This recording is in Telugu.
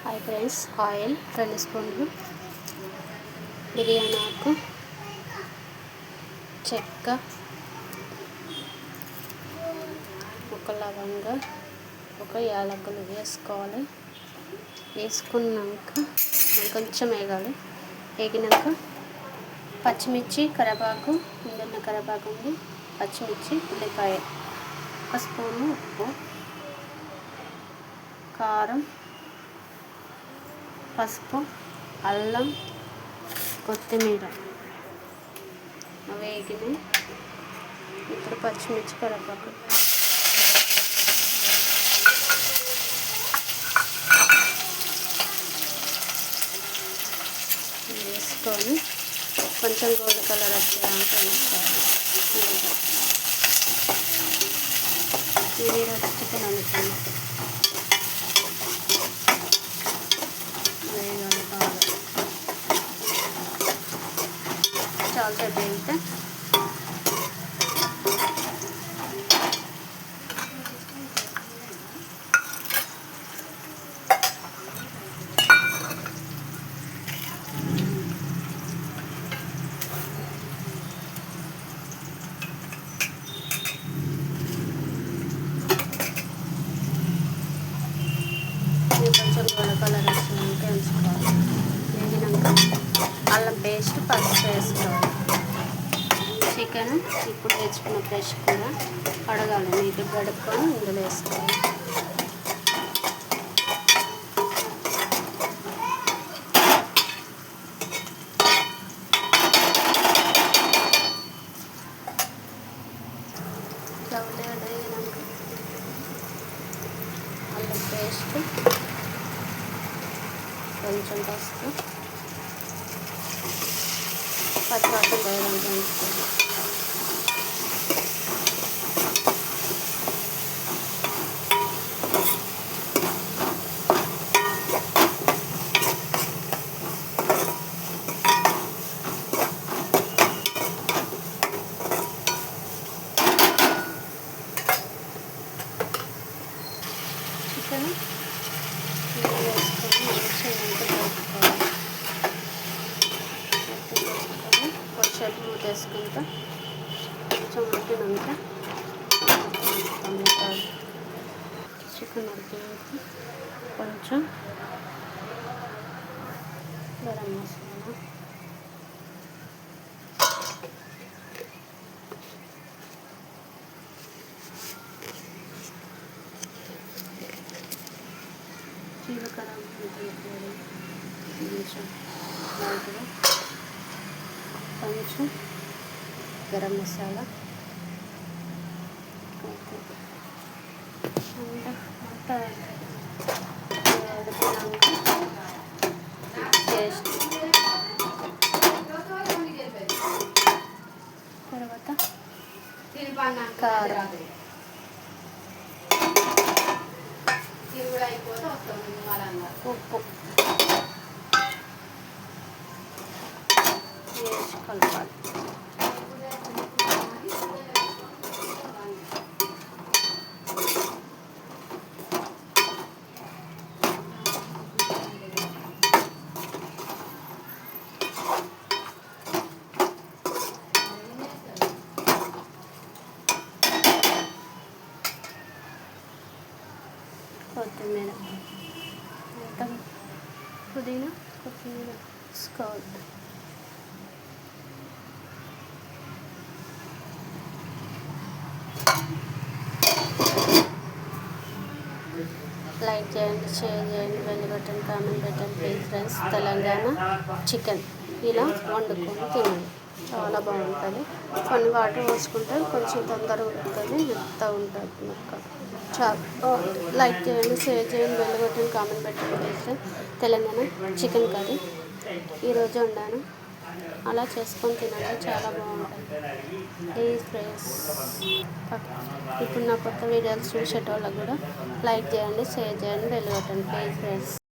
హాయ్ ఫ్రెండ్స్, ఆయిల్ 2 స్పూన్లు, బిర్యానీ ఆకు, చెక్క, ఒక లవంగ, ఒక యాలకులు వేసుకోవాలి. వేసుకున్నాక కొంచెం వేగాలి. వేగినాక పచ్చిమిర్చి, కరివేపాకు, ఇందులో కరివేపాకు ఉంది, పచ్చిమిర్చి, ఉల్లిపాయ, ఒక స్పూను ఉప్పు, కారం, పసుపు, అల్లం, కొత్తిమీర వేగినాయి. ఇప్పుడు పచ్చిమిర్చి, కరివేపాకు వేసుకొని కొంచెం గోల్డ్ కలర్ వచ్చేదాకా వేసుకోవాలి. ఇది రోజు చికెన్ వండుతుంది. వేయాలి బాగా, చాలాసేపు వేగితే కొంచెం గోల్డ్ కలర్ వచ్చేదాకా వేసుకోవాలి. వేగినాక అల్లం పేస్ట్, పసుపు వేసుకోవాలి. చికెన్ ఇప్పుడు తెచ్చుకున్న ఫ్రెష్ కూడా కడగాలి, నీట్గా కడుక్కొని ఇందులో వేసుకోవాలి. అల్లం పేస్ట్, కొంచెం పసుపు, పచ్చివాసన పోయేదాకా వేసుకోవాలి. చికెన్ వేసుకొని కొంచెం మూత వేసుకుంటా కొంచెం ఉడికినాక చికెన్ ఉడికినాక కొంచెం గరం మసాలా, జీలకర్ర, కొంచెం లైట్గా కొంచెం గరం మసాలా, టేస్ట్ తర్వాత కారం, ఉప్పు వేసి కలపాలి. కొత్తిమీర, మొత్తం పుదీనా, కొత్తిమీర వేసుకోవాలి. లైక్ చేయండి, షేర్ చేయండి, బెల్ బటన్, కామెంట్ పెట్టండి ప్లీజ్ ఫ్రెండ్స్. తెలంగాణ చికెన్ ఇలా వండుకొని తినండి, చాలా బాగుంటుంది. కొన్ని వాటర్ పోసుకుంటే కొంచెం తొందరగా ఉడుకుతుంది, మెత్తగా ఉంటుంది ముక్క. చాలా లైక్ చేయండి, షేర్ చేయండి, బెల్ బటన్, కామెంట్ పెట్టండి please friends. Telangana chicken curry ఈరోజు వండాను, అలా చేసుకొని తినండి, చాలా బాగుంటుంది ప్లీజ్ ఫ్రెండ్స్. ఇప్పుడు నా కొత్త వీడియోస్ చూసేటోళ్ళకు కూడా లైక్ చేయండి, షేర్ చేయండి, బెల్ బటన్ ప్లీజ్ ఫ్రెండ్స్.